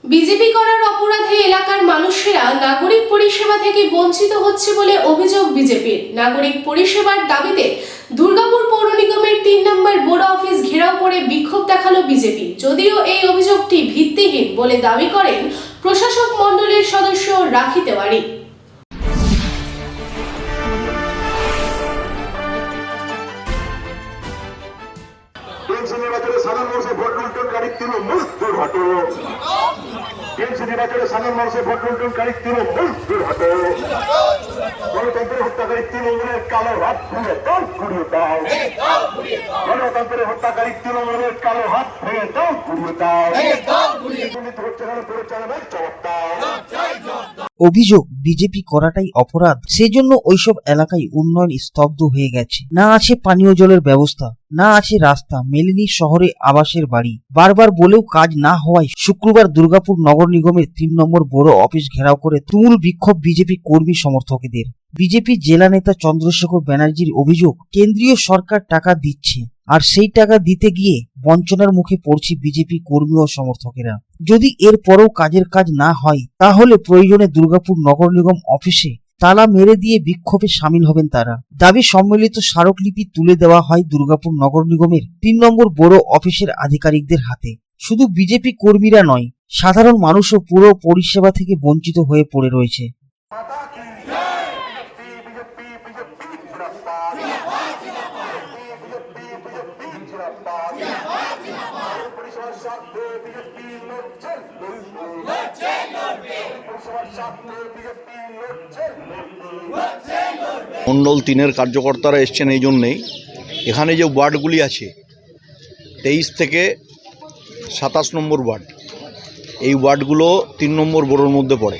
BJP করার অপরাধে এলাকার মানুষেরা নাগরিক পরিষেবা থেকে বঞ্চিত হচ্ছে বলে অভিযোগ বিজেপির। নাগরিক পরিষেবার দাবিতে দুর্গাপুর পৌর নিগমের 3 নম্বর বোর্ড অফিস ঘেরাও করে বিক্ষোভ দেখালো বিজেপি। যদিও এই অভিযোগটি ভিত্তিহীন বলে দাবি করেন প্রশাসক মণ্ডলীর সদস্য রাখি তেওয়ারি। সাধারণ মানুষের ভোট লুণ্ঠনকারী তৃণমূল দূর হটো। নির্বাচনে সাধারণ মানুষের ভোট লুণ্ঠনকারী তৃণমূল দূর হটো। গণতন্ত্রের হত্যাকারী তৃণমূলের কালো হাত ভেঙে দাও, ঘুরিয়ে দাও। গণতন্ত্রের হত্যাকারী তৃণমূলের কালো হাত ভেঙে দাও, ঘুরিয়ে দাও। হচ্ছে কেন পরিচালনার জবাব দাও। অভিযোগ বিজেপি করাটাই অপরাধ, সেজন্য ওইসব এলাকায় উন্নয়ন স্তব্ধ হয়ে গেছে। না আছে পানীয় জলের ব্যবস্থা, না আছে রাস্তা, মেলেনি শহরে আবাসের বাড়ি। বারবার বলেও কাজ না হওয়ায় শুক্রবার দুর্গাপুর নগর নিগমের 3 নম্বর বড় অফিস ঘেরাও করে তুমুল বিক্ষোভ বিজেপি কর্মী সমর্থকদের। বিজেপি জেলা নেতা চন্দ্রশেখর ব্যানার্জির অভিযোগ, কেন্দ্রীয় সরকার টাকা দিচ্ছে আর সেই টাকা দিতে গিয়ে বঞ্চনার মুখে পড়ছে বিজেপি কর্মী ও সমর্থকেরা। যদি এরপরও কাজের কাজ না হয় তাহলে প্রয়োজনে দুর্গাপুর নগর নিগম অফিসে তালা মেরে দিয়ে বিক্ষোভে সামিল হবেন তারা। দাবি সম্মিলিত স্মারকলিপি তুলে দেওয়া হয় দুর্গাপুর নগর নিগমের 3 নম্বর বড় অফিসের আধিকারিকদের হাতে। শুধু বিজেপি কর্মীরা নয়, সাধারণ মানুষও পুরো পরিষেবা থেকে বঞ্চিত হয়ে পড়ে রয়েছে। মন্ডল 3-এর কার্যকর্তারা এসছেন এই জন্যেই, এখানে যে ওয়ার্ডগুলি আছে 23 থেকে 27 নম্বর ওয়ার্ড, এই ওয়ার্ডগুলো 3 নম্বর বোর্ডের মধ্যে পড়ে।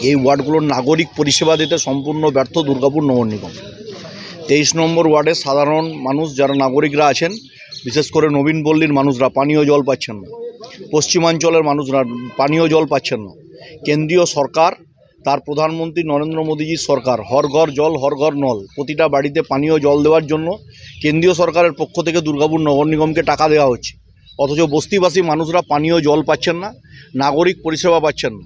এই ওয়ার্ডগুলোর নাগরিক পরিষেবা দিতে সম্পূর্ণ ব্যর্থ দুর্গাপুর নগর নিগম। 23 নম্বর ওয়ার্ডে সাধারণ মানুষ যারা নাগরিকরা আছেন, বিশেষ করে নবীন পল্লীর মানুষরা পানীয় জল পাচ্ছেন না, পশ্চিমাঞ্চলের মানুষরা পানীয় জল পাচ্ছেন না। কেন্দ্রীয় সরকার, তার প্রধানমন্ত্রী নরেন্দ্র মোদীজির সরকার হর ঘর জল হর ঘর নল, প্রতিটা বাড়িতে পানীয় জল দেওয়ার জন্য কেন্দ্রীয় সরকারের পক্ষ থেকে দুর্গাপুর নগর নিগমকে টাকা দেওয়া হচ্ছে। অথচ বস্তিবাসী মানুষরা পানীয় জল পাচ্ছেন না, নাগরিক পরিষেবা পাচ্ছেন না।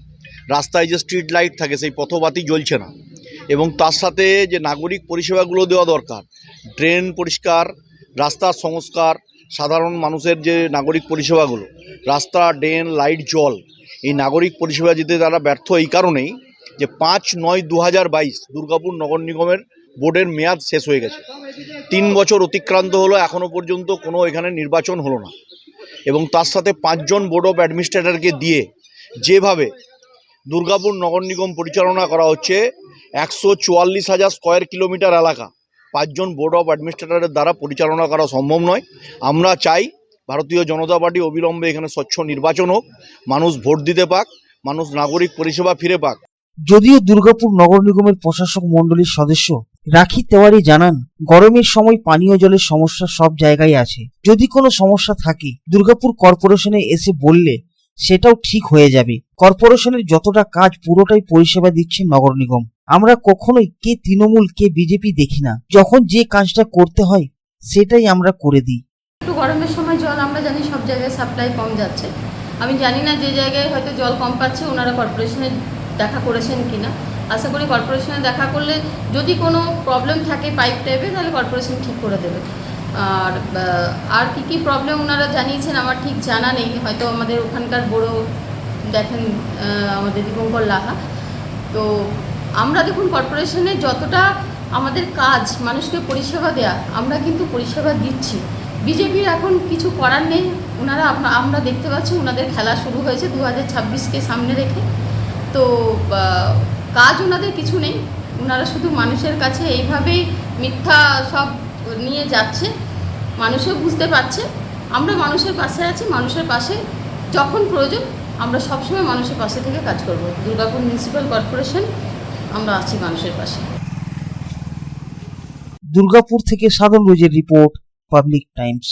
রাস্তায় যে স্ট্রিট লাইট থাকে সেই পথবাতি জ্বলছে না, এবং তার সাথে যে নাগরিক পরিষেবাগুলো দেওয়া দরকার, ড্রেন পরিষ্কার, রাস্তার সংস্কার, সাধারণ মানুষের যে নাগরিক পরিষেবাগুলো, রাস্তা, ড্রেন, লাইট, জল, এই নাগরিক পরিষেবা দিতে তারা ব্যর্থ এই কারণেই যে 5/9/2022 দুর্গাপুর নগর নিগমের বোর্ডের মেয়াদ শেষ হয়ে গেছে। 3 বছর অতিক্রান্ত হলো, এখনও পর্যন্ত কোনো এখানে নির্বাচন হলো না। এবং তার সাথে 5 জন বোর্ড অফ অ্যাডমিনিস্ট্রেটরকে দিয়ে যেভাবে দুর্গাপুর নগর নিগম পরিচালনা করা হচ্ছে, 144,000 স্কোয়ার কিলোমিটার এলাকা 5 জন বোর্ড অফ অ্যাডমিনিস্ট্রেটরের দ্বারা পরিচালনা করা সম্ভব নয়। আমরা চাই ভারতীয় জনতা পার্টি অবিলম্বে এখানে স্বচ্ছ নির্বাচন হোক, মানুষ ভোট দিতে পাক, মানুষ নাগরিক পরিষেবা ফিরে পাক। যদিও দুর্গাপুর নগর নিগমের প্রশাসক মণ্ডলীর সদস্য রাখি তেওয়ারি জানান, গরমের সময় পানীয় জলের সমস্যা সব জায়গায় আছে। যদি কোনো সমস্যা থাকে দুর্গাপুর কর্পোরেশনে এসে বললে সেটাও ঠিক হয়ে যাবে। কর্পোরেশনের যতটা কাজ পুরোটাই পরিষেবা দিচ্ছে নগর নিগম। আমরা কখনোই কে তৃণমূল কে বিজেপি দেখি না, যখন যে কাজটা করতে হয় সেটাই আমরা করে দিই। একটু গরমের সময় জল আমরা জানি সব জায়গায় সাপ্লাই কম যাচ্ছে। আমি জানি না যে জায়গায় হয়তো জল কম পাচ্ছে ওনারা কর্পোরেশনে দেখা করেছেন কিনা। আশা করি কর্পোরেশনে দেখা করলে যদি কোনো প্রবলেম থাকে পাইপ টাইপে, তাহলে কর্পোরেশন ঠিক করে দেবে। আর কী প্রবলেম ওনারা জানিয়েছেন আমার ঠিক জানা নেই, হয়তো আমাদের ওখানকার বড় দেখেন আমাদের দীপঙ্কর লাহা। তো আমরা দেখুন কর্পোরেশনে যতটা আমাদের কাজ মানুষকে পরিষেবা দেয়া, আমরা কিন্তু পরিষেবা দিচ্ছি। বিজেপির এখন কিছু করার নেই, ওনারা আমরা দেখতে পাচ্ছি ওনাদের খেলা শুরু হয়েছে 2026কে সামনে রেখে। তো কাজ ওনাদের কিছু নেই, ওনারা শুধু মানুষের কাছে এইভাবেই মিথ্যা সব নিয়ে যাচ্ছে। মানুষও বুঝতে পারছে আমরা মানুষের পাশে আছি, মানুষের পাশে যখন প্রয়োজন আমরা সবসময় মানুষের পাশে থেকে কাজ করব। দুর্গাপুর মিউনিসিপ্যাল কর্পোরেশন আমরা আছি মানুষের পাশে। দুর্গাপুর থেকে সাধন রোজের রিপোর্ট, পাবলিক টাইমস।